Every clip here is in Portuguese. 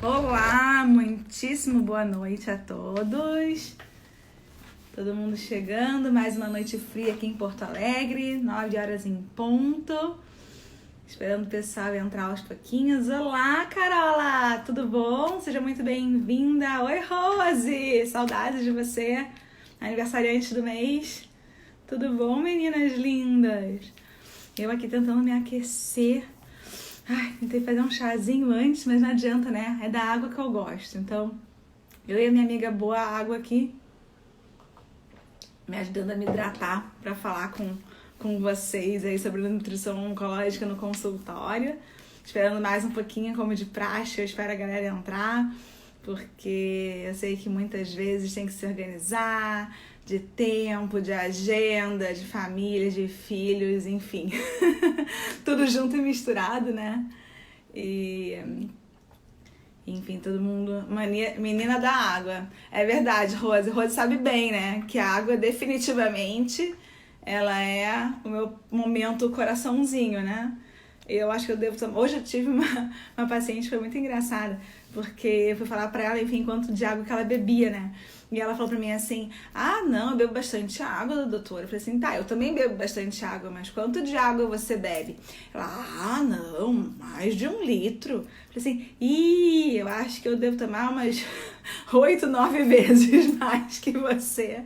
Olá, muitíssimo boa noite a todos. Todo mundo chegando, mais uma noite fria aqui em Porto Alegre, 9 horas em ponto. Esperando o pessoal entrar aos pouquinhos. Olá, Carola, tudo bom? Seja muito bem-vinda. Oi, Rose, saudades de você, aniversariante do mês. Tudo bom, meninas lindas? Eu aqui tentando me aquecer. Ai, tentei fazer um chazinho antes, mas não adianta, né? É da água que eu gosto. Então, eu e a minha amiga Boa Água aqui, me ajudando a me hidratar para falar com vocês aí sobre nutrição oncológica no consultório. Esperando mais um pouquinho, como de praxe, eu espero a galera entrar, porque eu sei que muitas vezes tem que se organizar, de tempo, de agenda, de família, de filhos, enfim. Tudo junto e misturado, né? E, enfim, todo mundo... Menina da água. É verdade, Rose. Rose sabe bem, né? Que a água definitivamente, ela é o meu momento coraçãozinho, né? Eu acho que eu devo tomar... Hoje eu tive uma paciente que foi muito engraçada, porque eu fui falar pra ela, enfim, quanto de água que ela bebia, né? E ela falou pra mim assim, não, eu bebo bastante água, doutora. Eu falei assim, tá, eu também bebo bastante água, mas quanto de água você bebe? Ela, não, mais de 1 litro. Eu falei assim, eu acho que eu devo tomar umas 8, 9 vezes mais que você.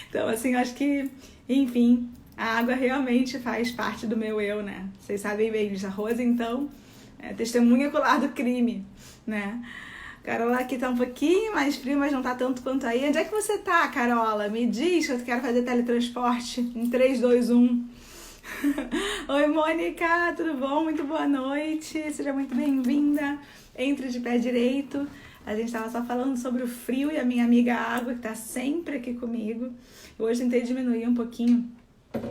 Então, assim, eu acho que, enfim, a água realmente faz parte do meu eu, né? Vocês sabem bem disso. A Rosa, então, é testemunha ocular do crime, né? Carola aqui tá um pouquinho mais frio, mas não tá tanto quanto aí. Onde é que você tá, Carola? Me diz que eu quero fazer teletransporte em 3, 2, 1. Oi, Mônica, tudo bom? Muito boa noite. Seja muito bem-vinda. Entre de pé direito. A gente tava só falando sobre o frio e a minha amiga Água, que tá sempre aqui comigo. Hoje tentei diminuir um pouquinho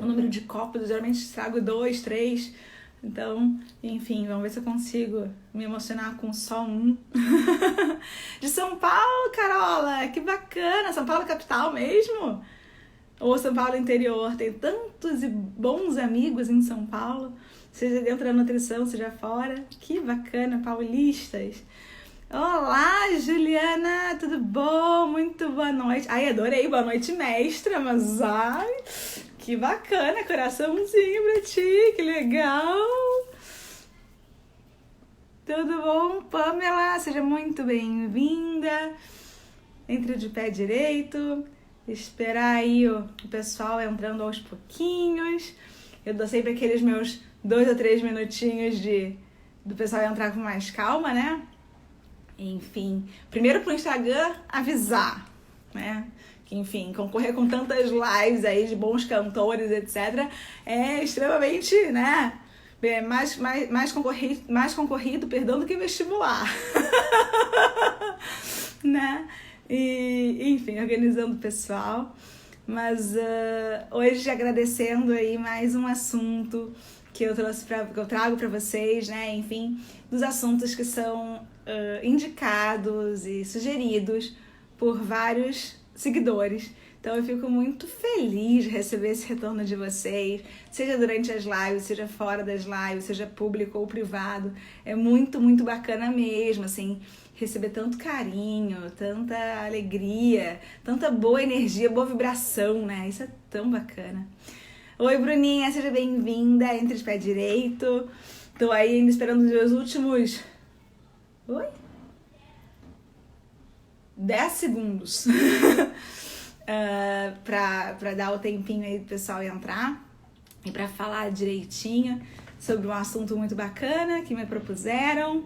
o número de copos. Eu geralmente trago 2, 3... Então, enfim, vamos ver se eu consigo me emocionar com só um. De São Paulo, Carola! Que bacana! São Paulo capital mesmo? Ou São Paulo interior? Tem tantos e bons amigos em São Paulo, seja dentro da nutrição, seja fora. Que bacana, paulistas! Olá, Juliana! Tudo bom? Muito boa noite. Ai, adorei! Boa noite, mestra! Mas, ai... Que bacana, coraçãozinho pra ti, que legal! Tudo bom, Pamela? Seja muito bem-vinda. Entre de pé direito, esperar aí o pessoal entrando aos pouquinhos. Eu dou sempre aqueles meus 2 ou 3 minutinhos do pessoal entrar com mais calma, né? Enfim, primeiro pro Instagram avisar, né? Que, enfim, concorrer com tantas lives aí de bons cantores, etc., é extremamente, né, mais concorrido, perdão, do que vestibular. Né? E, enfim, organizando o pessoal. Mas hoje agradecendo aí mais um assunto que eu trago para vocês, né? Enfim, dos assuntos que são indicados e sugeridos por vários seguidores. Então eu fico muito feliz de receber esse retorno de vocês, seja durante as lives, seja fora das lives, seja público ou privado. É muito, muito bacana mesmo, assim, receber tanto carinho, tanta alegria, tanta boa energia, boa vibração, né? Isso é tão bacana. Oi, Bruninha, seja bem-vinda, entre de pé direito. Tô aí ainda esperando os meus últimos... Oi? 10 segundos pra dar o tempinho aí do pessoal entrar e pra falar direitinho sobre um assunto muito bacana que me propuseram.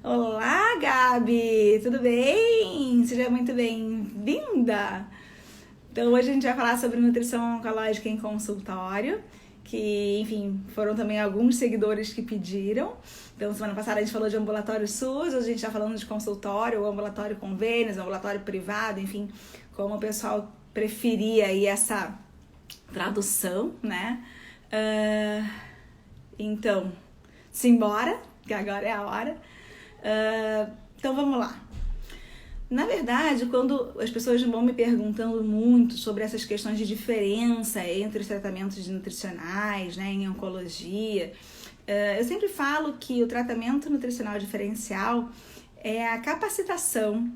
Olá, Gabi! Tudo bem? Seja muito bem-vinda! Então hoje a gente vai falar sobre nutrição oncológica em consultório, que, enfim, foram também alguns seguidores que pediram. Então, semana passada a gente falou de ambulatório SUS, hoje a gente está falando de consultório, ou ambulatório convênios, ambulatório privado, enfim, como o pessoal preferia aí essa tradução, né? Então, simbora, que agora é a hora. Então, vamos lá. Na verdade, quando as pessoas vão me perguntando muito sobre essas questões de diferença entre os tratamentos nutricionais, né, em oncologia, eu sempre falo que o tratamento nutricional diferencial é a capacitação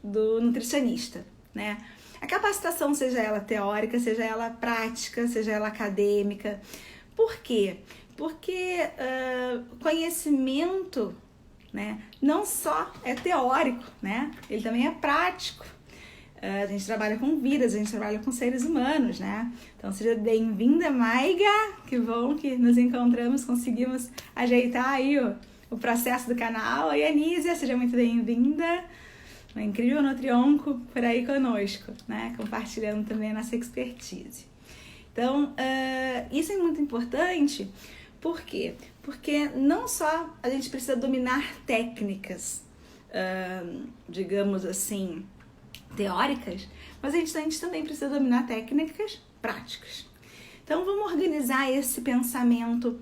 do nutricionista, né? A capacitação, seja ela teórica, seja ela prática, seja ela acadêmica. Por quê? Porque conhecimento, né, não só é teórico, né? Ele também é prático. A gente trabalha com vidas, a gente trabalha com seres humanos, né? Então, seja bem-vinda, Maiga, que bom que nos encontramos, conseguimos ajeitar aí o processo do canal. E Anísia, seja muito bem-vinda, uma incrível nutrionco por aí conosco, né? Compartilhando também a nossa expertise. Então, isso é muito importante, por quê? Porque não só a gente precisa dominar técnicas, digamos assim, teóricas, mas a gente também precisa dominar técnicas práticas. Então, vamos organizar esse pensamento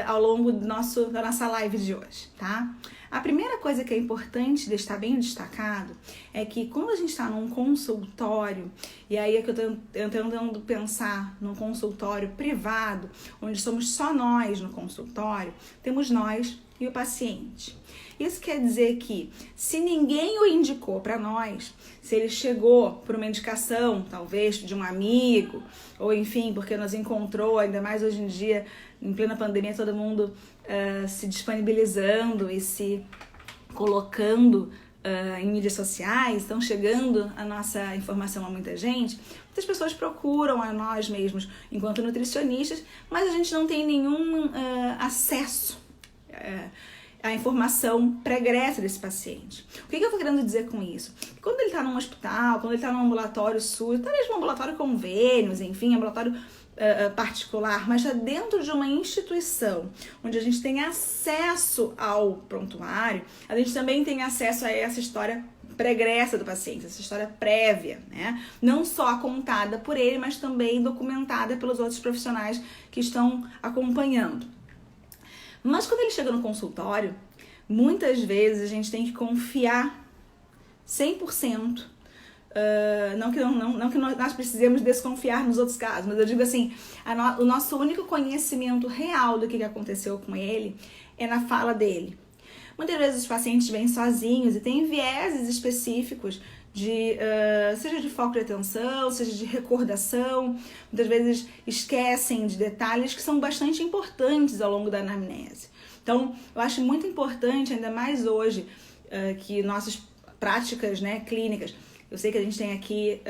ao longo da nossa live de hoje, tá? A primeira coisa que é importante deixar bem destacado é que quando a gente está num consultório, e aí é que eu estou tentando pensar num consultório privado, onde somos só nós no consultório, temos nós e o paciente. Isso quer dizer que se ninguém o indicou para nós, se ele chegou por uma indicação, talvez de um amigo, ou enfim, porque nos encontrou, ainda mais hoje em dia, em plena pandemia, todo mundo se disponibilizando e se colocando em mídias sociais, estão chegando a nossa informação a muita gente. Muitas pessoas procuram a nós mesmos enquanto nutricionistas, mas a gente não tem nenhum acesso a informação pregressa desse paciente. O que eu estou querendo dizer com isso? Quando ele está num hospital, quando ele está num ambulatório SUS, talvez um ambulatório convênios, enfim, ambulatório particular, mas está dentro de uma instituição onde a gente tem acesso ao prontuário, a gente também tem acesso a essa história pregressa do paciente, essa história prévia, né? Não só contada por ele, mas também documentada pelos outros profissionais que estão acompanhando. Mas quando ele chega no consultório, muitas vezes a gente tem que confiar 100%. Não que nós precisemos desconfiar nos outros casos, mas eu digo assim, o nosso único conhecimento real do que aconteceu com ele é na fala dele. Muitas vezes os pacientes vêm sozinhos e têm vieses específicos, seja de foco de atenção, seja de recordação, muitas vezes esquecem de detalhes que são bastante importantes ao longo da anamnese. Então, eu acho muito importante, ainda mais hoje, que nossas práticas, né, clínicas, eu sei que a gente tem aqui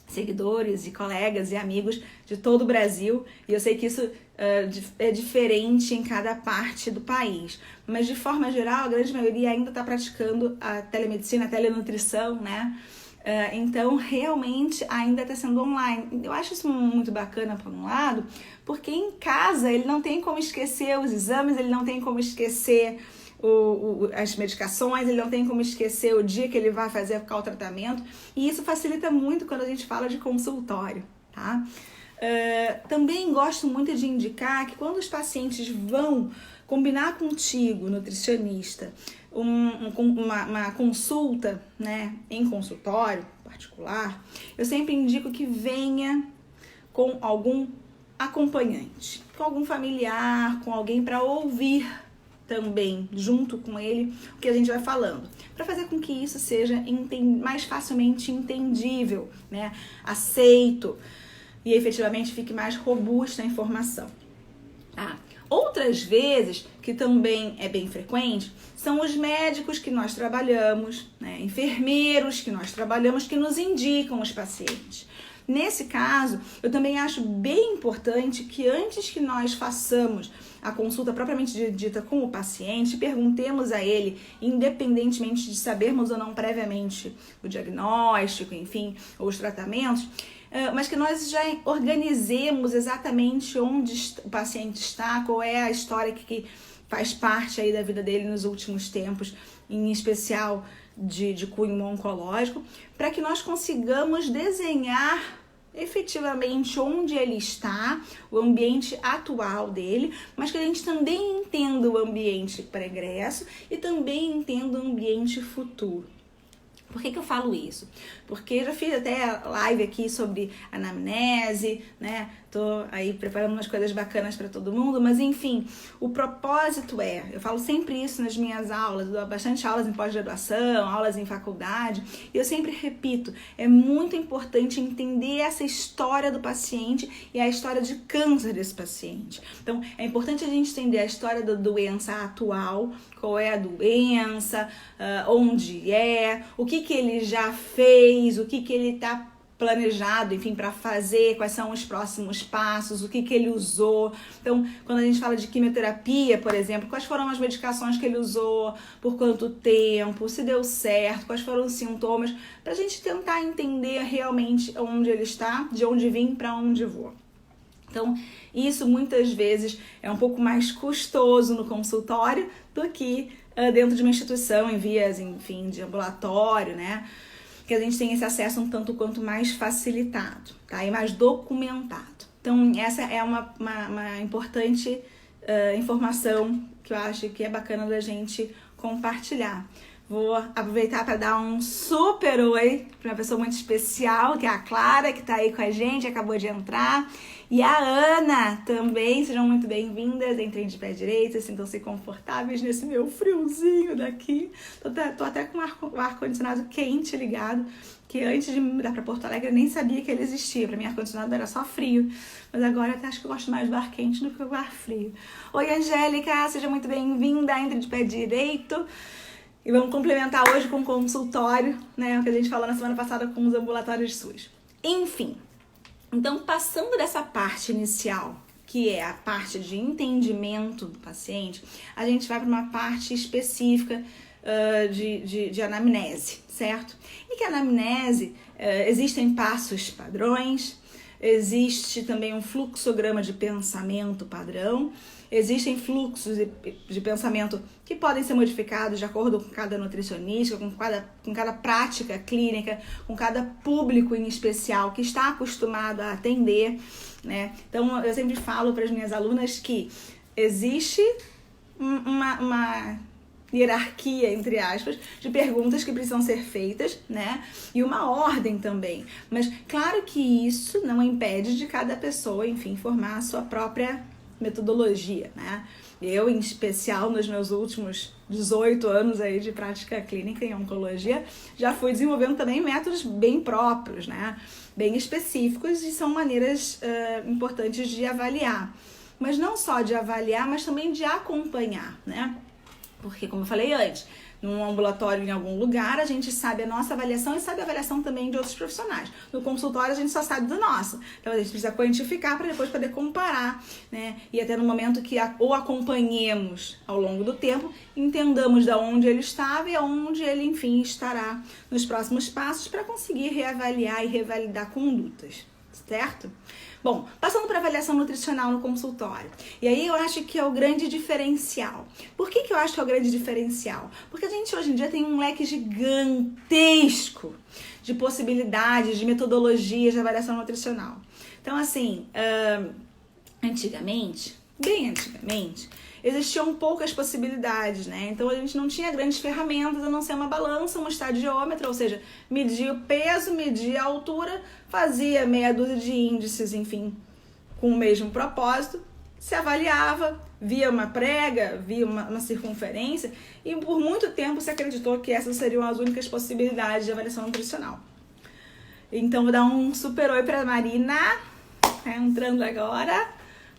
seguidores e colegas e amigos de todo o Brasil, e eu sei que isso é diferente em cada parte do país, mas de forma geral a grande maioria ainda está praticando a telemedicina, a telenutrição, né? Então realmente ainda está sendo online. Eu acho isso muito bacana por um lado, porque em casa ele não tem como esquecer os exames, ele não tem como esquecer as medicações, ele não tem como esquecer o dia que ele vai fazer o tratamento, e isso facilita muito quando a gente fala de consultório, tá? Também gosto muito de indicar que quando os pacientes vão combinar contigo, nutricionista, uma consulta, né, em consultório particular, eu sempre indico que venha com algum acompanhante, com algum familiar, com alguém para ouvir também, junto com ele, o que a gente vai falando, para fazer com que isso seja mais facilmente entendível, né, aceito, e efetivamente fique mais robusta a informação. Outras vezes, que também é bem frequente, são os médicos que nós trabalhamos, né, enfermeiros que nós trabalhamos, que nos indicam os pacientes. Nesse caso, eu também acho bem importante que antes que nós façamos a consulta propriamente dita com o paciente, perguntemos a ele, independentemente de sabermos ou não previamente o diagnóstico, enfim, ou os tratamentos, mas que nós já organizemos exatamente onde o paciente está, qual é a história que faz parte aí da vida dele nos últimos tempos, em especial de cunho oncológico, para que nós consigamos desenhar efetivamente onde ele está, o ambiente atual dele, mas que a gente também entenda o ambiente pregresso e também entenda o ambiente futuro. Por que eu falo isso? Porque eu já fiz até live aqui sobre anamnese, né? tô aí preparando umas coisas bacanas para todo mundo, mas enfim, o propósito eu falo sempre isso nas minhas aulas, eu dou bastante aulas em pós-graduação, aulas em faculdade, e eu sempre repito, é muito importante entender essa história do paciente e a história de câncer desse paciente. Então, é importante a gente entender a história da doença atual, qual é a doença, onde o que ele já fez, o que ele está planejado, enfim, para fazer, quais são os próximos passos, o que ele usou. Então, quando a gente fala de quimioterapia, por exemplo, quais foram as medicações que ele usou, por quanto tempo, se deu certo, quais foram os sintomas, para a gente tentar entender realmente onde ele está, de onde vim, para onde vou. Então, isso muitas vezes é um pouco mais custoso no consultório do que dentro de uma instituição, em vias, enfim, de ambulatório, né? Que a gente tem esse acesso um tanto quanto mais facilitado, tá? E mais documentado. Então, essa é uma importante informação que eu acho que é bacana da gente compartilhar. Vou aproveitar para dar um super oi para uma pessoa muito especial, que é a Clara, que está aí com a gente, acabou de entrar. E a Ana também, sejam muito bem-vindas, entrem de pé direito, sintam-se confortáveis nesse meu friozinho daqui. Tô até com o ar-condicionado quente ligado, que antes de me mudar para Porto Alegre eu nem sabia que ele existia. Para mim, ar-condicionado era só frio, mas agora até acho que eu gosto mais do ar quente do que do ar frio. Oi, Angélica, seja muito bem-vinda, entre de pé direito. E vamos complementar hoje com o consultório, né, o que a gente falou na semana passada com os ambulatórios SUS. Enfim, então passando dessa parte inicial, que é a parte de entendimento do paciente, a gente vai para uma parte específica de anamnese, certo? E que a anamnese, existem passos padrões, existe também um fluxograma de pensamento padrão, existem fluxos de pensamento que podem ser modificados de acordo com cada nutricionista, com cada prática clínica, com cada público em especial que está acostumado a atender, né? Então, eu sempre falo para as minhas alunas que existe uma hierarquia, entre aspas, de perguntas que precisam ser feitas, né? E uma ordem também. Mas, claro que isso não impede de cada pessoa, enfim, formar a sua própria metodologia, né? Eu, em especial, nos meus últimos 18 anos aí de prática clínica em oncologia, já fui desenvolvendo também métodos bem próprios, né? Bem específicos e são maneiras importantes de avaliar. Mas não só de avaliar, mas também de acompanhar, né? Porque, como eu falei antes, num ambulatório em algum lugar, a gente sabe a nossa avaliação e sabe a avaliação também de outros profissionais. No consultório, a gente só sabe do nosso. Então, a gente precisa quantificar para depois poder comparar, né? E até no momento que ou acompanhemos ao longo do tempo, entendamos de onde ele estava e aonde ele, enfim, estará nos próximos passos para conseguir reavaliar e revalidar condutas, certo? Bom, passando para avaliação nutricional no consultório. E aí eu acho que é o grande diferencial. Por que eu acho que é o grande diferencial? Porque a gente hoje em dia tem um leque gigantesco de possibilidades, de metodologias de avaliação nutricional. Então, assim, bem antigamente, existiam poucas possibilidades, né? Então a gente não tinha grandes ferramentas a não ser uma balança, um estadiômetro, ou seja, media o peso, media a altura, fazia meia dúzia de índices, enfim, com o mesmo propósito, se avaliava, via uma prega, via uma circunferência e por muito tempo se acreditou que essas seriam as únicas possibilidades de avaliação nutricional. Então vou dar um super oi para a Marina, entrando agora,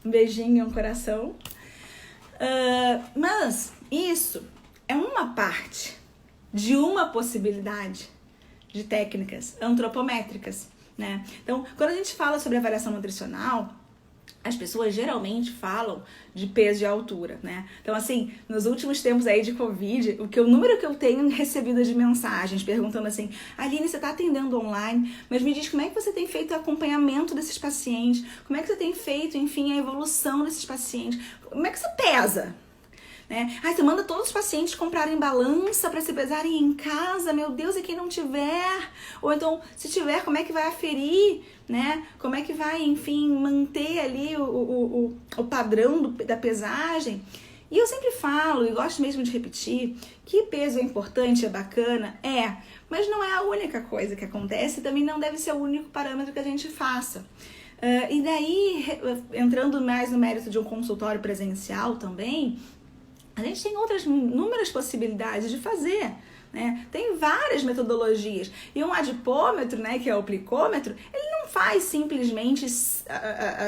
um beijinho e um coração. Mas isso é uma parte de uma possibilidade de técnicas antropométricas, né? Então, quando a gente fala sobre avaliação nutricional, as pessoas geralmente falam de peso e altura, né? Então, assim, nos últimos tempos aí de Covid, o número que eu tenho recebido de mensagens perguntando assim: Aline, você está atendendo online, mas me diz como é que você tem feito o acompanhamento desses pacientes, como é que você tem feito, enfim, a evolução desses pacientes, como é que você pesa? Né? Você manda todos os pacientes comprarem balança para se pesarem em casa, meu Deus, e quem não tiver? Ou então, se tiver, como é que vai aferir? Né? Como é que vai, enfim, manter ali o padrão da pesagem? E eu sempre falo, e gosto mesmo de repetir, que peso é importante, é bacana, mas não é a única coisa que acontece, também não deve ser o único parâmetro que a gente faça. E daí, entrando mais no mérito de um consultório presencial também, a gente tem outras inúmeras possibilidades de fazer, né? Tem várias metodologias. E um adipômetro, né, que é o plicômetro, ele não faz simplesmente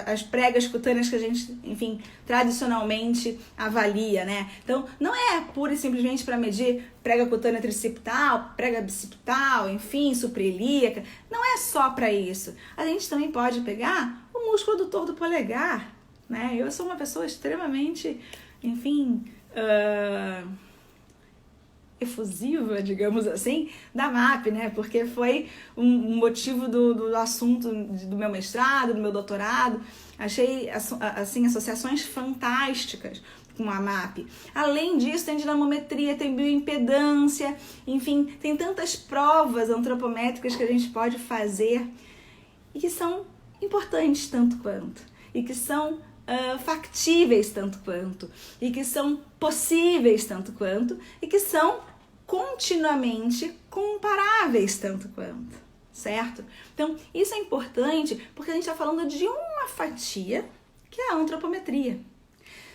as pregas cutâneas que a gente, enfim, tradicionalmente avalia, né? Então, não é pura e simplesmente para medir prega cutânea tricipital, prega bicipital, enfim, suprailíaca. Não é só para isso. A gente também pode pegar o músculo adutor do polegar, né? Eu sou uma pessoa extremamente, enfim, efusiva, digamos assim, da MAP, né? Porque foi um motivo do assunto do meu mestrado, do meu doutorado. Achei, assim, associações fantásticas com a MAP. Além disso, tem dinamometria, tem bioimpedância, enfim, tem tantas provas antropométricas que a gente pode fazer e que são importantes tanto quanto, e que são factíveis tanto quanto, e que são possíveis tanto quanto, e que são continuamente comparáveis tanto quanto, certo? Então, isso é importante porque a gente está falando de uma fatia que é a antropometria.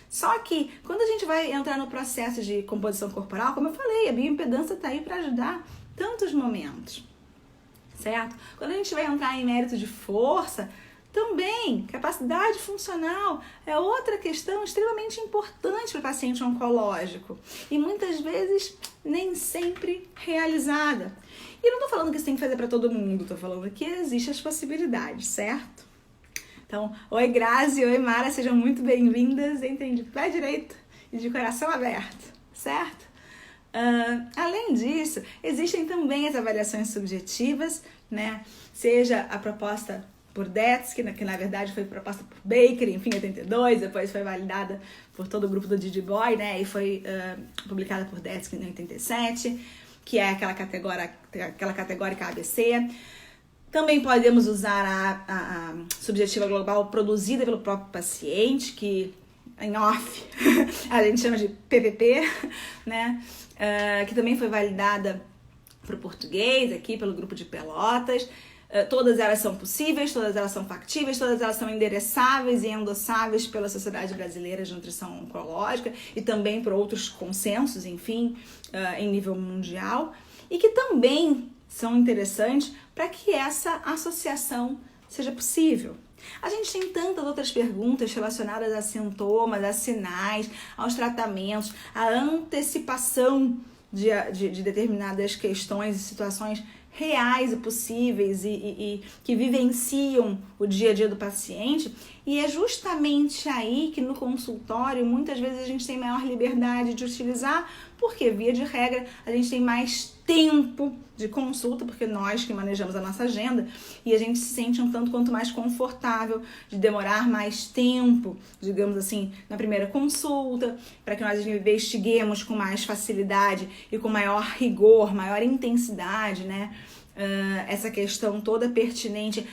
Só que, quando a gente vai entrar no processo de composição corporal, como eu falei, a bioimpedância está aí para ajudar tantos momentos, certo? Quando a gente vai entrar em mérito de força, também, capacidade funcional é outra questão extremamente importante para o paciente oncológico e muitas vezes nem sempre realizada. E não estou falando que isso tem que fazer para todo mundo, estou falando que existem as possibilidades, certo? Então, oi Grazi, oi Mara, sejam muito bem-vindas, entrem de pé direito e de coração aberto, certo? Além disso, existem também as avaliações subjetivas, né? Seja a proposta por Detsky, que na verdade foi proposta por Baker, enfim, em 82, depois foi validada por todo o grupo do Didi Boy, né, e foi publicada por Detsky em 87, que é aquela categórica ABC. Também podemos usar a subjetiva global produzida pelo próprio paciente, que em off a gente chama de PPP, né, que também foi validada para o português aqui pelo grupo de Pelotas. Todas elas são possíveis, todas elas são factíveis, todas elas são endereçáveis e endossáveis pela Sociedade Brasileira de Nutrição Oncológica e também por outros consensos, enfim, em nível mundial, e que também são interessantes para que essa associação seja possível. A gente tem tantas outras perguntas relacionadas a sintomas, a sinais, aos tratamentos, à antecipação de determinadas questões e situações reais e possíveis e que vivenciam o dia a dia do paciente, e é justamente aí que no consultório muitas vezes a gente tem maior liberdade de utilizar, porque via de regra a gente tem mais tempo de consulta, porque nós que manejamos a nossa agenda, e a gente se sente um tanto quanto mais confortável de demorar mais tempo, digamos assim, na primeira consulta, para que nós investiguemos com mais facilidade e com maior rigor, maior intensidade, né? Essa questão toda pertinente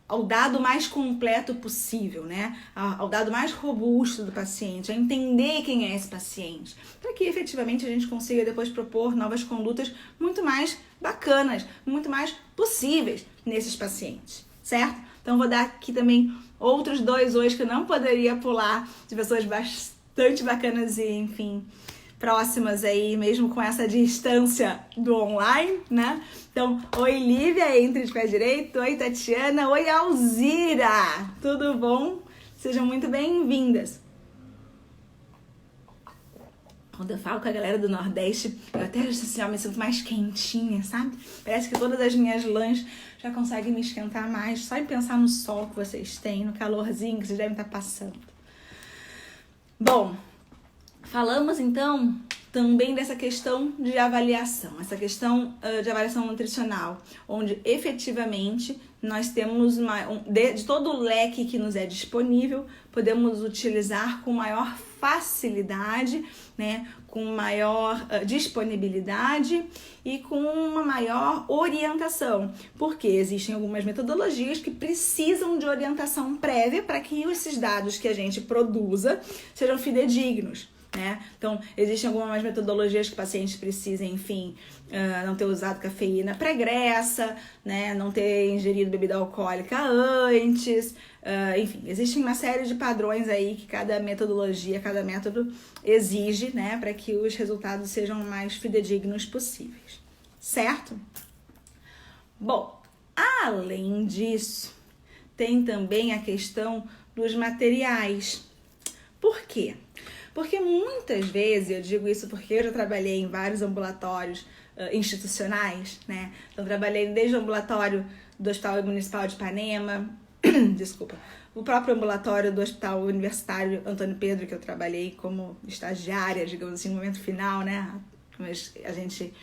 ao dado mais completo possível, né? Ao dado mais robusto do paciente, a entender quem é esse paciente, para que efetivamente a gente consiga depois propor novas condutas muito mais bacanas, muito mais possíveis nesses pacientes, certo? Então vou dar aqui também outros 2 hoje que eu não poderia pular, de pessoas bastante bacanas e, enfim, próximas aí, mesmo com essa distância do online, né? Então, oi Lívia, entre de pé direito, oi Tatiana, oi Alzira, tudo bom? Sejam muito bem-vindas. Quando eu falo com a galera do Nordeste, eu até assim, me sinto mais quentinha, sabe? Parece que todas as minhas lãs já conseguem me esquentar mais, só em pensar no sol que vocês têm, no calorzinho que vocês devem estar passando. Bom, falamos então também dessa questão de avaliação, essa questão de avaliação nutricional, onde efetivamente nós temos de todo o leque que nos é disponível, podemos utilizar com maior facilidade, né, com maior disponibilidade e com uma maior orientação, porque existem algumas metodologias que precisam de orientação prévia para que esses dados que a gente produza sejam fidedignos, né? Então, existem algumas metodologias que pacientes precisam, enfim, não ter usado cafeína pregressa, né? Não ter ingerido bebida alcoólica antes, enfim, existem uma série de padrões aí que cada metodologia, cada método exige, né? Para que os resultados sejam mais fidedignos possíveis, certo? Bom, além disso, tem também a questão dos materiais. Por quê? Porque muitas vezes, eu digo isso porque eu já trabalhei em vários ambulatórios institucionais, né? Então, trabalhei desde o ambulatório do Hospital Municipal de Ipanema, desculpa, o próprio ambulatório do Hospital Universitário Antônio Pedro, que eu trabalhei como estagiária, digamos assim, no momento final, né? Mas a gente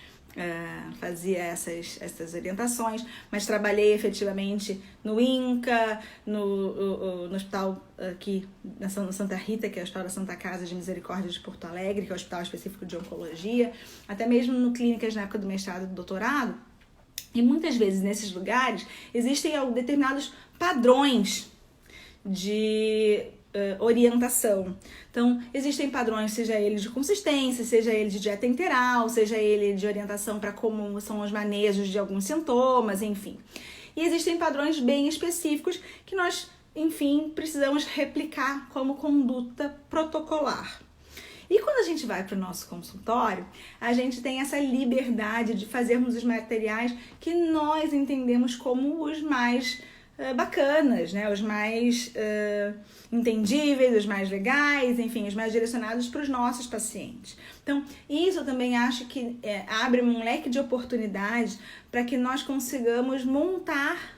fazia essas orientações, mas trabalhei efetivamente no INCA, no hospital aqui na Santa Rita, que é o Hospital da Santa Casa de Misericórdia de Porto Alegre, que é o hospital específico de oncologia, até mesmo no clínicas na época do mestrado e do doutorado. E muitas vezes nesses lugares existem determinados padrões de orientação. Então, existem padrões, seja ele de consistência, seja ele de dieta enteral, seja ele de orientação para como são os manejos de alguns sintomas, enfim. E existem padrões bem específicos que nós, enfim, precisamos replicar como conduta protocolar. E quando a gente vai para o nosso consultório, a gente tem essa liberdade de fazermos os materiais que nós entendemos como os mais bacanas, né? Os mais entendíveis, os mais legais, enfim, os mais direcionados para os nossos pacientes. Então, isso eu também acho que abre um leque de oportunidades para que nós consigamos montar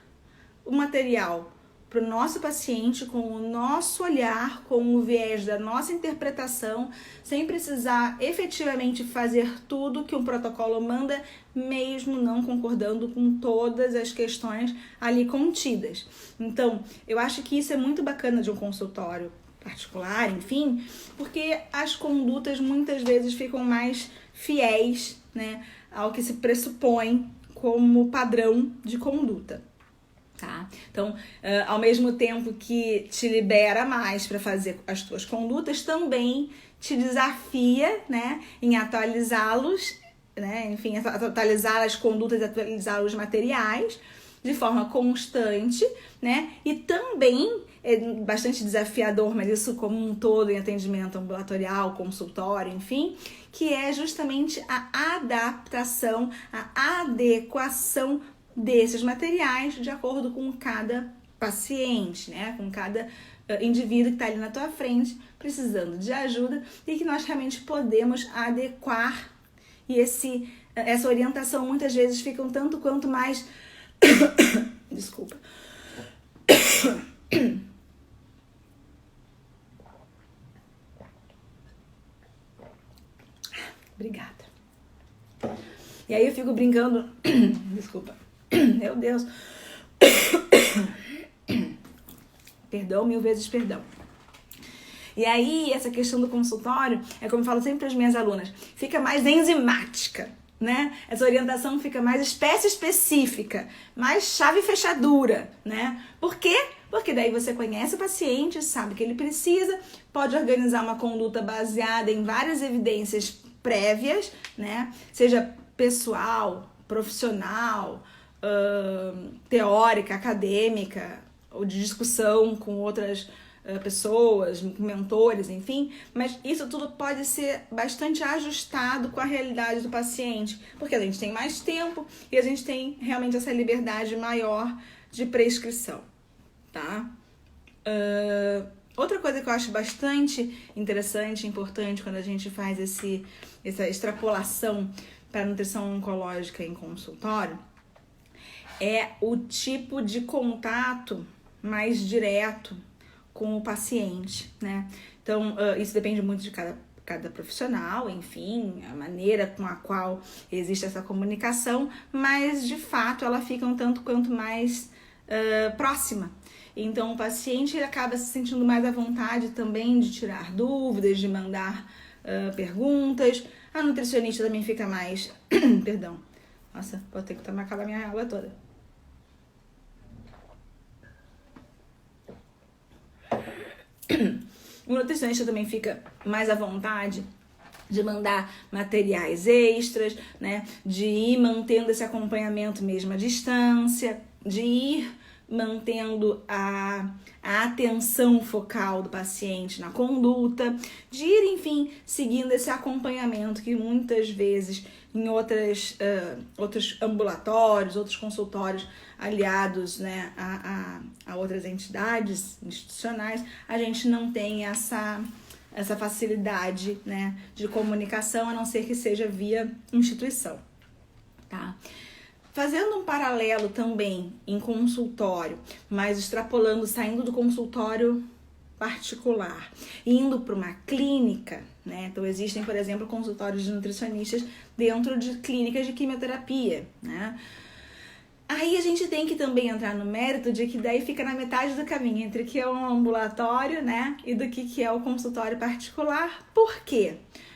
o material para o nosso paciente com o nosso olhar, com o viés da nossa interpretação, sem precisar efetivamente fazer tudo que o protocolo manda, mesmo não concordando com todas as questões ali contidas. Então, eu acho que isso é muito bacana de um consultório particular, enfim, porque as condutas muitas vezes ficam mais fiéis, né, ao que se pressupõe como padrão de conduta. Tá? Então, ao mesmo tempo que te libera mais para fazer as tuas condutas, também te desafia, né, em atualizá-los, né, enfim, atualizar as condutas, atualizar os materiais de forma constante, né, e também é bastante desafiador, mas isso como um todo em atendimento ambulatorial, consultório, enfim, que é justamente a adaptação, a adequação desses materiais de acordo com cada paciente, né? Com cada indivíduo que está ali na tua frente precisando de ajuda e que nós realmente podemos adequar e essa orientação muitas vezes fica um tanto quanto mais desculpa obrigada. E aí eu fico brincando desculpa. Meu Deus. Perdão, 1000 vezes perdão. E aí, essa questão do consultório, é como eu falo sempre para as minhas alunas, fica mais enzimática, né? Essa orientação fica mais espécie específica, mais chave e fechadura, né? Por quê? Porque daí você conhece o paciente, sabe o que ele precisa, pode organizar uma conduta baseada em várias evidências prévias, né? Seja pessoal, profissional, teórica, acadêmica, ou de discussão com outras pessoas, mentores, enfim, mas isso tudo pode ser bastante ajustado com a realidade do paciente, porque a gente tem mais tempo e a gente tem realmente essa liberdade maior de prescrição, tá? Outra coisa que eu acho bastante interessante e importante quando a gente faz essa extrapolação para a nutrição oncológica em consultório é o tipo de contato mais direto com o paciente, né? Então, isso depende muito de cada profissional, enfim, a maneira com a qual existe essa comunicação, mas, de fato, ela fica um tanto quanto mais próxima. Então, o paciente ele acaba se sentindo mais à vontade também de tirar dúvidas, de mandar perguntas. A nutricionista também fica mais... Perdão. Nossa, vou ter que acabar minha água toda. O nutricionista também fica mais à vontade de mandar materiais extras, né? De ir mantendo esse acompanhamento mesmo à distância, de ir mantendo a atenção focal do paciente na conduta, de ir, enfim, seguindo esse acompanhamento que muitas vezes em outros ambulatórios, outros consultórios aliados, né, a outras entidades institucionais, a gente não tem essa facilidade, né, de comunicação, a não ser que seja via instituição, tá? Fazendo um paralelo também em consultório, mas extrapolando, saindo do consultório particular, indo para uma clínica, né? Então existem, por exemplo, consultórios de nutricionistas dentro de clínicas de quimioterapia, né? Aí a gente tem que também entrar no mérito de que daí fica na metade do caminho entre o que é um ambulatório, né, e do que é o consultório particular. Por quê?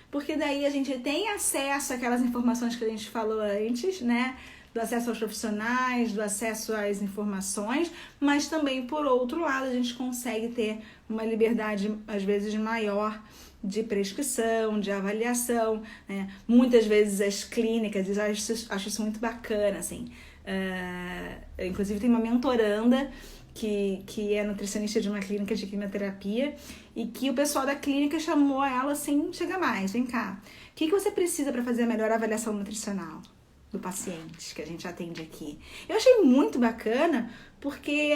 Porque daí a gente tem acesso àquelas informações que a gente falou antes, né, do acesso aos profissionais, do acesso às informações, mas também, por outro lado, a gente consegue ter uma liberdade, às vezes, maior de prescrição, de avaliação, né? Muitas vezes as clínicas, eu acho isso muito bacana, assim. Inclusive tem uma mentoranda que é nutricionista de uma clínica de quimioterapia e que o pessoal da clínica chamou ela assim, chega mais, vem cá, o que você precisa para fazer a melhor avaliação nutricional do paciente que a gente atende aqui? Eu achei muito bacana porque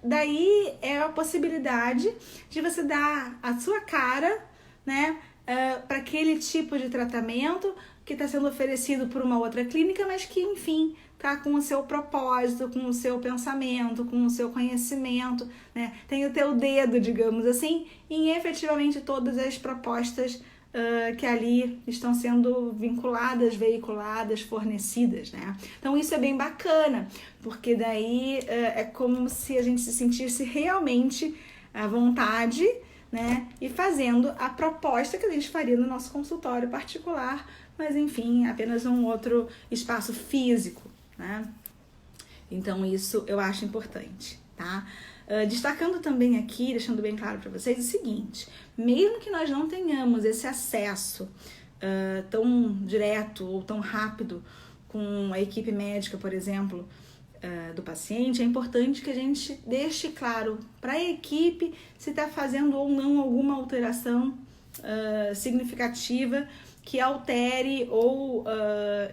daí é a possibilidade de você dar a sua cara, né, para aquele tipo de tratamento que está sendo oferecido por uma outra clínica, mas que, enfim, tá com o seu propósito, com o seu pensamento, com o seu conhecimento, né? Tem o teu dedo, digamos assim, em efetivamente todas as propostas que ali estão sendo vinculadas, veiculadas, fornecidas, né? Então isso é bem bacana, porque daí é como se a gente se sentisse realmente à vontade, né? E fazendo a proposta que a gente faria no nosso consultório particular, mas enfim, apenas um outro espaço físico, né? Então isso eu acho importante, tá? Destacando também aqui, deixando bem claro para vocês o seguinte: mesmo que nós não tenhamos esse acesso tão direto ou tão rápido com a equipe médica, por exemplo, do paciente, é importante que a gente deixe claro para a equipe se está fazendo ou não alguma alteração significativa que altere ou,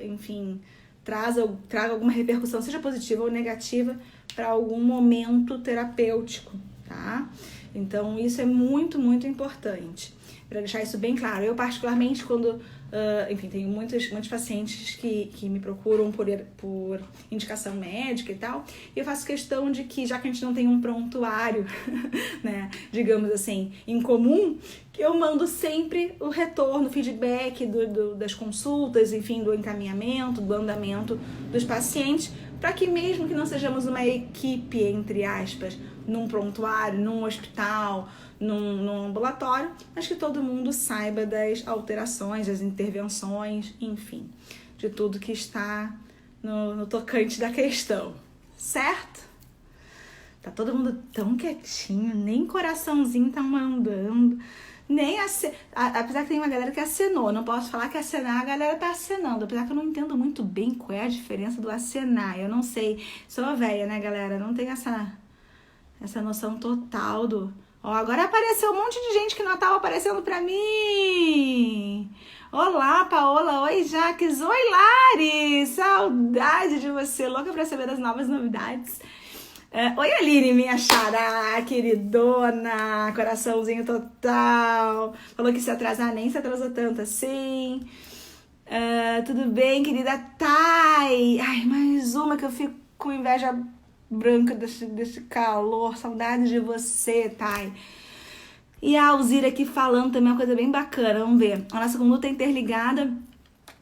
enfim, traga alguma repercussão, seja positiva ou negativa, para algum momento terapêutico, tá? Então, isso é muito, muito importante. Para deixar isso bem claro, eu particularmente quando, enfim, tenho muitos pacientes que me procuram por indicação médica e tal, e eu faço questão de que, já que a gente não tem um prontuário, né, digamos assim, em comum, eu mando sempre o retorno, o feedback das consultas, enfim, do encaminhamento, do andamento dos pacientes, para que mesmo que não sejamos uma equipe, entre aspas, num prontuário, num hospital, num ambulatório, mas que todo mundo saiba das alterações, das intervenções, enfim, de tudo que está no tocante da questão, certo? Tá todo mundo tão quietinho, nem coraçãozinho tá mandando, nem apesar que tem uma galera que acenou, não posso falar que acenar, a galera tá acenando, apesar que eu não entendo muito bem qual é a diferença do acenar, eu não sei, sou velha, né, galera, não tenho essa noção total do... Ó, agora apareceu um monte de gente que não estava aparecendo pra mim. Olá, Paola. Oi, Jaques. Oi, Lari. Saudade de você. Louca pra saber das novas novidades. Oi, Aline, minha xará, queridona. Coraçãozinho total. Falou que se atrasar nem se atrasou tanto assim. Tudo bem, querida Thay? Ai, mais uma que eu fico com inveja branca desse calor, saudade de você, Thay. E a Alzira aqui falando também uma coisa bem bacana, vamos ver. A nossa conduta é interligada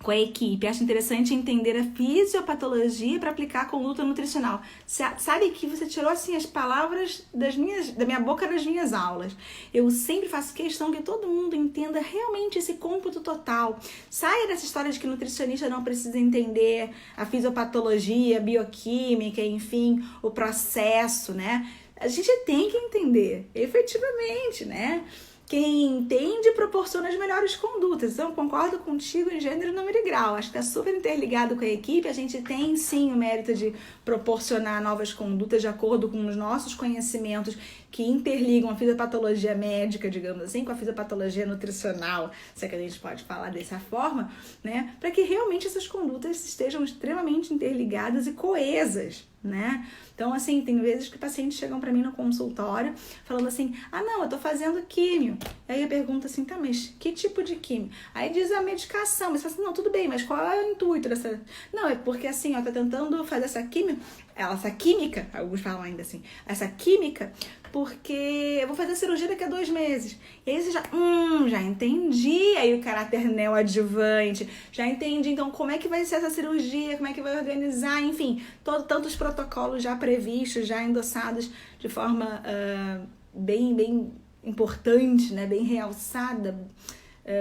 com a equipe. Acho interessante entender a fisiopatologia para aplicar a conduta nutricional. Sabe que você tirou assim as palavras da minha boca das minhas aulas. Eu sempre faço questão que todo mundo entenda realmente esse cômputo total. Saia dessa história de que nutricionista não precisa entender a fisiopatologia, a bioquímica, enfim, o processo, né? A gente tem que entender, efetivamente, né? quem entende proporciona as melhores condutas. Então, eu concordo contigo em gênero, número e grau. Acho que está super interligado com a equipe. A gente tem, sim, o mérito de proporcionar novas condutas de acordo com os nossos conhecimentos que interligam a fisiopatologia médica, digamos assim, com a fisiopatologia nutricional, se é que a gente pode falar dessa forma, né? Para que realmente essas condutas estejam extremamente interligadas e coesas, né? Então, assim, tem vezes que pacientes chegam para mim no consultório falando assim, não, eu tô fazendo químio. Aí eu pergunto assim, tá, mas que tipo de químio? Aí diz a medicação, mas fala assim, não, tudo bem, mas qual é o intuito dessa... Não, é porque assim, ó, tá tentando fazer essa químio, essa química, alguns falam ainda assim, essa química, porque eu vou fazer a cirurgia daqui a 2 meses. E aí você já entendi aí o caráter neoadjuvante, já entendi, então, como é que vai ser essa cirurgia, como é que vai organizar, enfim, tantos protocolos já previstos, já endossados de forma bem importante, né, bem realçada,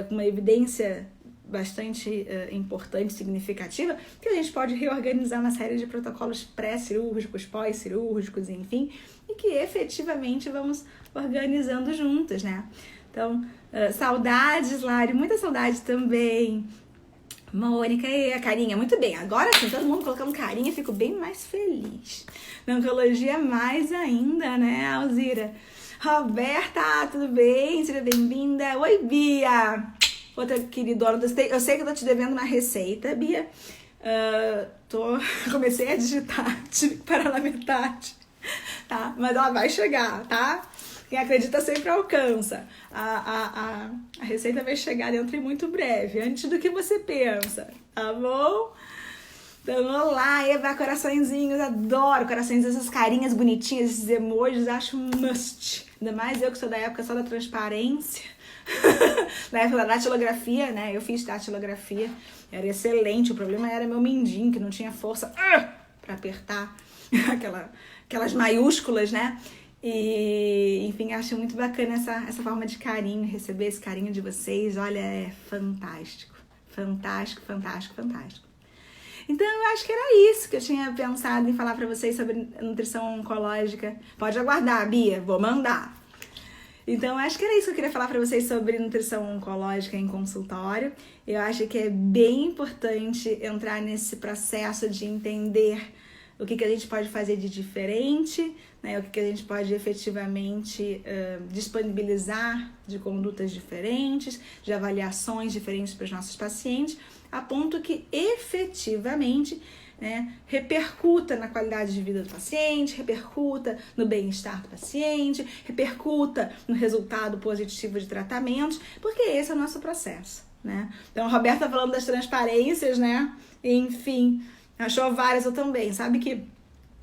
com uma evidência bastante importante, significativa, que a gente pode reorganizar uma série de protocolos pré-cirúrgicos, pós-cirúrgicos, enfim, e que efetivamente vamos organizando juntas, né? Então, saudades, Lari, muita saudade também. Mônica e a carinha, muito bem. Agora sim, todo mundo colocando carinha, fico bem mais feliz. Na oncologia, mais ainda, né, Alzira? Roberta, tudo bem? Seja bem-vinda. Oi, Bia! Outra queridona, eu sei que eu tô te devendo uma receita, Bia. Comecei a digitar, tive que parar na metade, tá? Mas ela vai chegar, tá? Quem acredita sempre alcança. A receita vai chegar dentro e muito breve, antes do que você pensa, tá bom? Então, olá, Eva, coraçõezinhos, adoro corações, essas carinhas bonitinhas, esses emojis, acho um must. Ainda mais eu que sou da época só da transparência. Na época da datilografia, né? Eu fiz datilografia, era excelente. O problema era meu mindinho, que não tinha força para apertar aquelas maiúsculas, né? E, enfim, acho muito bacana essa forma de carinho, receber esse carinho de vocês. Olha, é fantástico, fantástico, fantástico, fantástico. Então, eu acho que era isso que eu tinha pensado em falar para vocês sobre nutrição oncológica. Pode aguardar, Bia, vou mandar. Então, acho que era isso que eu queria falar para vocês sobre nutrição oncológica em consultório. Eu acho que é bem importante entrar nesse processo de entender o que a gente pode fazer de diferente, né? O que a gente pode efetivamente disponibilizar de condutas diferentes, de avaliações diferentes para os nossos pacientes, a ponto que efetivamente, né, repercuta na qualidade de vida do paciente, repercuta no bem-estar do paciente, repercuta no resultado positivo de tratamentos, porque esse é o nosso processo, né? Então, a Roberta falando das transparências, né? Enfim, achou várias, eu também. Sabe que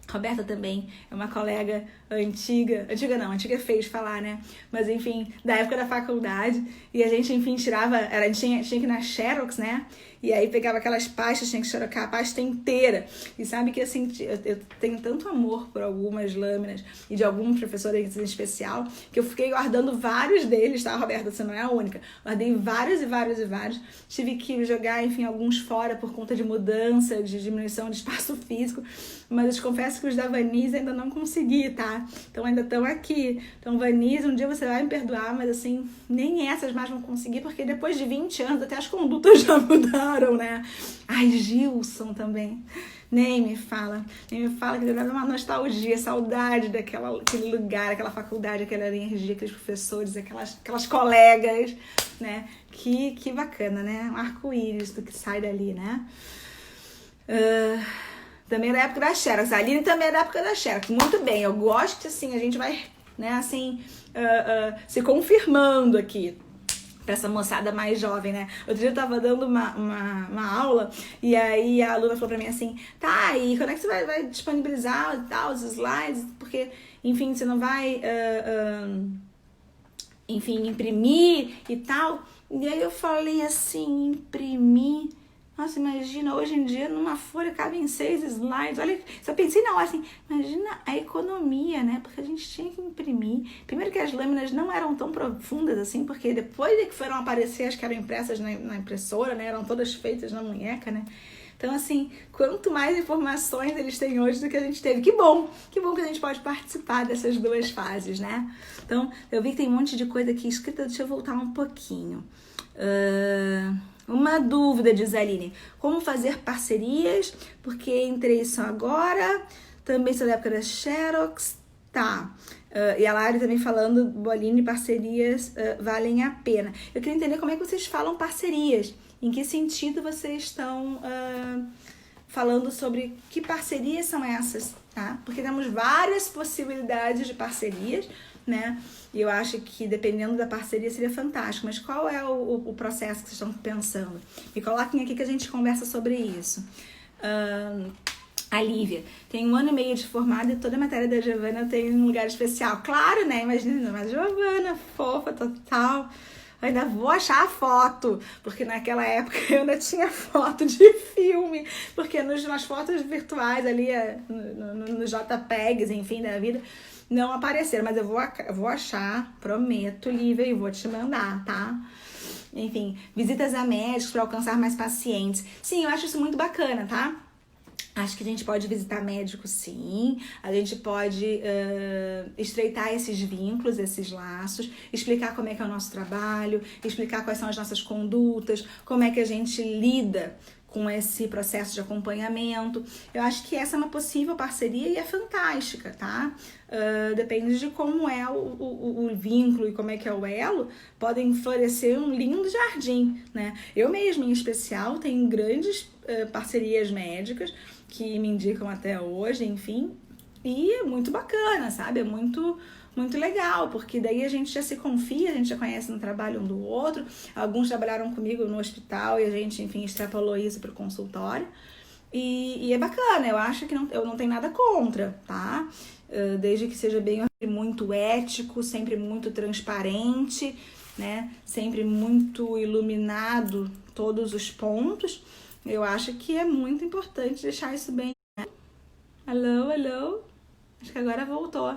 Roberta também é uma colega antiga é feio de falar, né? Mas, enfim, da época da faculdade, e a gente, enfim, a gente tinha que ir na Xerox, né? E aí pegava aquelas pastas, tinha que xerocar a pasta inteira. E sabe que, assim, eu tenho tanto amor por algumas lâminas e de algum professor em especial, que eu fiquei guardando vários deles, tá, Roberta? Você não é a única. Guardei vários e vários e vários. Tive que jogar, enfim, alguns fora por conta de mudança, de diminuição de espaço físico. Mas eu te confesso que os da Vanise ainda não consegui, tá? Então ainda estão aqui. Então, Vanise, um dia você vai me perdoar, mas assim, nem essas mais vão conseguir, porque depois de 20 anos até as condutas já mudaram, né? Ai, Gilson também. Nem me fala que deve uma nostalgia, saudade daquele lugar, aquela faculdade, aquela energia, aqueles professores, aquelas colegas, né? Que bacana, né? Um arco-íris do que sai dali, né? Também da época da Xerox. A Aline também é da época da Xerox. Muito bem, eu gosto que assim, a gente vai, né, assim, se confirmando aqui pra essa moçada mais jovem, né? Outro dia eu tava dando uma aula e aí a aluna falou pra mim assim, tá, e quando é que você vai disponibilizar tal, os slides? Porque, enfim, você não vai, enfim, imprimir e tal. E aí eu falei assim, imprimir... Nossa, imagina, hoje em dia, numa folha cabem 6 slides. Olha, só pensei na hora assim, imagina a economia, né? Porque a gente tinha que imprimir. Primeiro que as lâminas não eram tão profundas assim, porque depois de que foram aparecer, as que eram impressas na impressora, né? Eram todas feitas na munheca, né? Então, assim, quanto mais informações eles têm hoje do que a gente teve. Que bom que a gente pode participar dessas duas fases, né? Então, eu vi que tem um monte de coisa aqui escrita, deixa eu voltar um pouquinho. Uma dúvida, diz a Aline, como fazer parcerias? Porque entrei só agora, também sou da época da Xerox, tá. E a Lari também falando, Boline, parcerias valem a pena. Eu queria entender como é que vocês falam parcerias, em que sentido vocês estão falando sobre que parcerias são essas, tá? Porque temos várias possibilidades de parcerias, né? E eu acho que dependendo da parceria seria fantástico, mas qual é o processo que vocês estão pensando? Me coloquem aqui que a gente conversa sobre isso. A Lívia, tem 1 ano e meio de formada e toda a matéria da Giovana eu tenho um lugar especial. Claro, né? Imagina, mas Giovana, fofa, total. Eu ainda vou achar a foto, porque naquela época eu ainda tinha foto de filme, porque nas fotos virtuais ali, nos JPEGs, enfim, da vida, não apareceram. Mas eu vou achar, prometo, Lívia, e vou te mandar, tá? Enfim, visitas a médicos para alcançar mais pacientes. Sim, eu acho isso muito bacana, tá? Acho que a gente pode visitar médicos, sim. A gente pode estreitar esses vínculos, esses laços, explicar como é que é o nosso trabalho, explicar quais são as nossas condutas, como é que a gente lida com esse processo de acompanhamento. Eu acho que essa é uma possível parceria e é fantástica, tá? Depende de como é o vínculo e como é que é o elo, podem florescer um lindo jardim, né? Eu mesma, em especial, tenho grandes parcerias médicas que me indicam até hoje, enfim, e é muito bacana, sabe? É muito legal, porque daí a gente já se confia, a gente já conhece no trabalho um do outro. Alguns trabalharam comigo no hospital e a gente, enfim, extrapolou isso para o consultório. E é bacana, eu acho que eu não tenho nada contra, tá? Desde que seja bem muito ético, sempre muito transparente, né? Sempre muito iluminado todos os pontos. Eu acho que é muito importante deixar isso bem. Alô? Acho que agora voltou.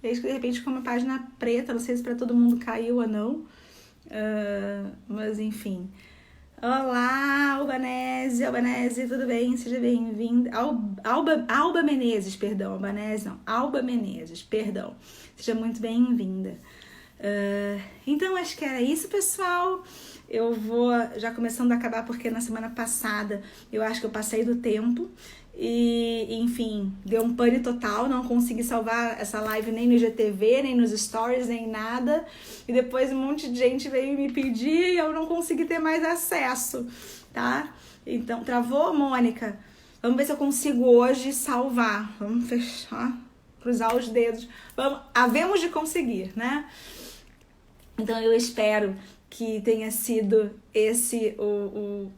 Desde que de repente ficou uma página preta, não sei se para todo mundo caiu ou não. Mas enfim. Olá, Albanese, tudo bem? Seja bem-vinda. Alba Menezes, perdão. Albanese não. Alba Menezes, perdão. Seja muito bem-vinda. Então, acho que era isso, pessoal. Eu vou já começando a acabar, porque na semana passada eu acho que eu passei do tempo. E, enfim, deu um pane total, não consegui salvar essa live nem no IGTV, nem nos stories, nem nada. E depois um monte de gente veio me pedir e eu não consegui ter mais acesso, tá? Então, travou, Mônica? Vamos ver se eu consigo hoje salvar. Vamos fechar, cruzar os dedos. Havemos de conseguir, né? Então, eu espero que tenha sido esse o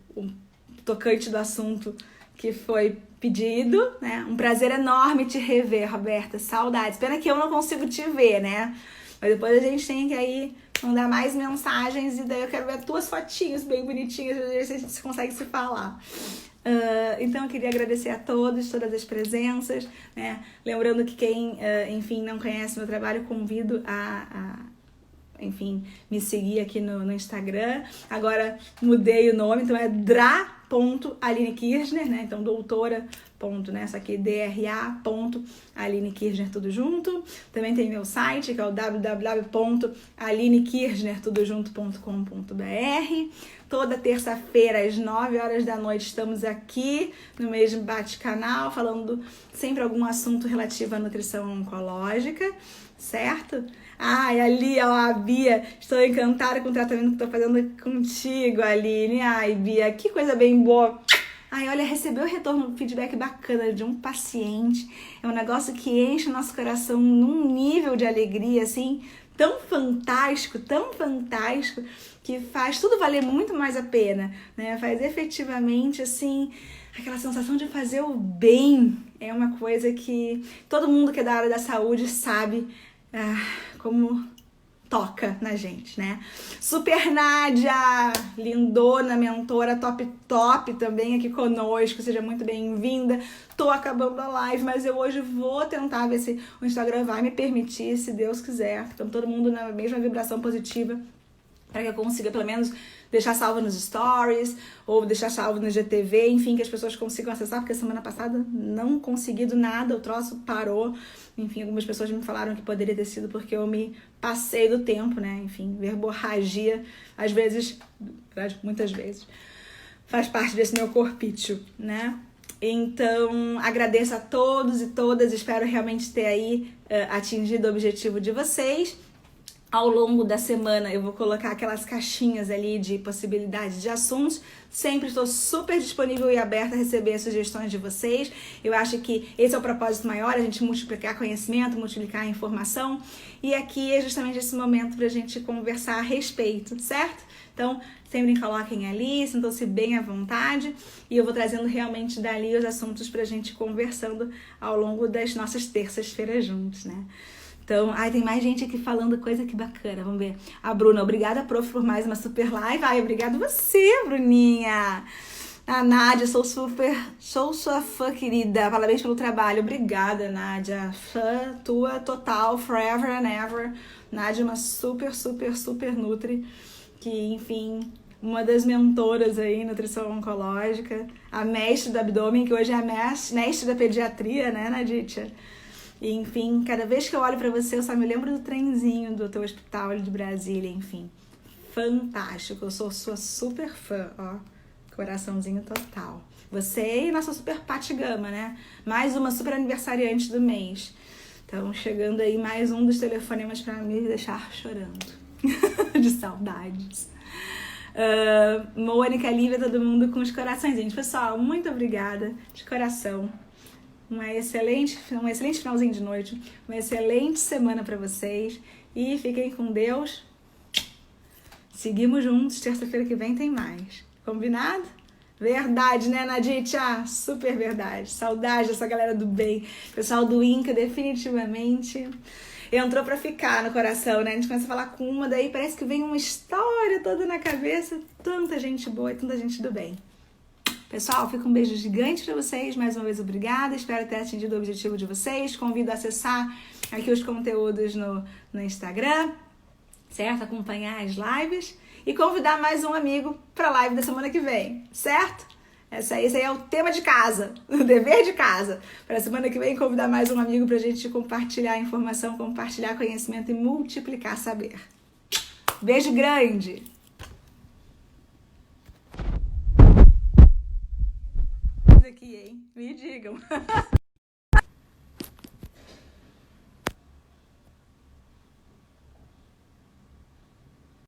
tocante do assunto que foi pedido, né? Um prazer enorme te rever, Roberta. Saudades. Pena que eu não consigo te ver, né? Mas depois a gente tem que aí mandar mais mensagens e daí eu quero ver tuas fotinhas bem bonitinhas pra ver se a gente consegue se falar. Então eu queria agradecer a todos, todas as presenças, né? Lembrando que quem, enfim, não conhece meu trabalho, convido enfim, me seguir aqui no Instagram. Agora mudei o nome, então é Aline Kirchner, né? Então doutora, né? Só que DRA.Aline Kirchner, tudo junto. Também tem meu site, que é o www.alinekirchner.com.br. Toda terça-feira, às 9 horas da noite, estamos aqui no mesmo bate-canal, falando sempre algum assunto relativo à nutrição oncológica, certo? Ai, ali, ó, a Bia, estou encantada com o tratamento que estou fazendo contigo, Aline. Ai, Bia, que coisa bem boa. Ai, olha, receber o retorno, um feedback bacana de um paciente é um negócio que enche o nosso coração num nível de alegria, assim, tão fantástico, que faz tudo valer muito mais a pena, né? Faz efetivamente, assim, aquela sensação de fazer o bem. É uma coisa que todo mundo que é da área da saúde sabe como toca na gente, né? Super Nádia, lindona, mentora, top também aqui conosco, seja muito bem-vinda. Tô acabando a live, mas eu hoje vou tentar ver se o Instagram vai me permitir, se Deus quiser. Então todo mundo na mesma vibração positiva para que eu consiga pelo menos deixar salvo nos stories ou deixar salvo no GTV, enfim, que as pessoas consigam acessar, porque semana passada não consegui do nada, o troço parou. Enfim, algumas pessoas me falaram que poderia ter sido porque eu me passei do tempo, né? Enfim, verborragia, às vezes, muitas vezes, faz parte desse meu corpício, né? Então, agradeço a todos e todas, espero realmente ter aí atingido o objetivo de vocês. Ao longo da semana eu vou colocar aquelas caixinhas ali de possibilidades de assuntos. Sempre estou super disponível e aberta a receber as sugestões de vocês. Eu acho que esse é o propósito maior, a gente multiplicar conhecimento, multiplicar informação. E aqui é justamente esse momento para a gente conversar a respeito, certo? Então, sempre me coloquem ali, sintam-se bem à vontade. E eu vou trazendo realmente dali os assuntos para a gente conversando ao longo das nossas terças-feiras juntos, né? Então, tem mais gente aqui falando coisa que bacana, vamos ver. A Bruna, obrigada, prof, por mais uma super live. Obrigado você, Bruninha. A Nádia, sou sua fã, querida. Parabéns pelo trabalho. Obrigada, Nádia. Fã tua total, forever and ever. Nádia, uma super nutri, que, enfim, uma das mentoras aí, nutrição oncológica. A mestre do abdômen, que hoje é a mestre da pediatria, né, Naditya? E, enfim, cada vez que eu olho pra você, eu só me lembro do trenzinho do teu hospital ali de Brasília, enfim. Fantástico, eu sou sua super fã, ó. Coraçãozinho total. Você e nossa super Pati Gama, né? Mais uma super aniversariante do mês. Então, chegando aí mais um dos telefonemas pra me deixar chorando. De saudades. Mônica, Lívia, todo mundo com os coraçõezinhos. Pessoal, muito obrigada de coração. Um excelente finalzinho de noite, uma excelente semana para vocês e fiquem com Deus. Seguimos juntos, terça-feira que vem tem mais. Combinado? Verdade, né, Naditya? Super verdade. Saudade dessa galera do bem. Pessoal do Inca definitivamente entrou pra ficar no coração, né? A gente começa a falar com uma, daí parece que vem uma história toda na cabeça. Tanta gente boa e tanta gente do bem. Pessoal, fica um beijo gigante para vocês. Mais uma vez, obrigada. Espero ter atingido o objetivo de vocês. Convido a acessar aqui os conteúdos no Instagram, certo? Acompanhar as lives e convidar mais um amigo para a live da semana que vem, certo? Esse aí é o tema de casa, o dever de casa. Para a semana que vem, convidar mais um amigo para a gente compartilhar informação, compartilhar conhecimento e multiplicar saber. Beijo grande! Aqui, hein? Me digam.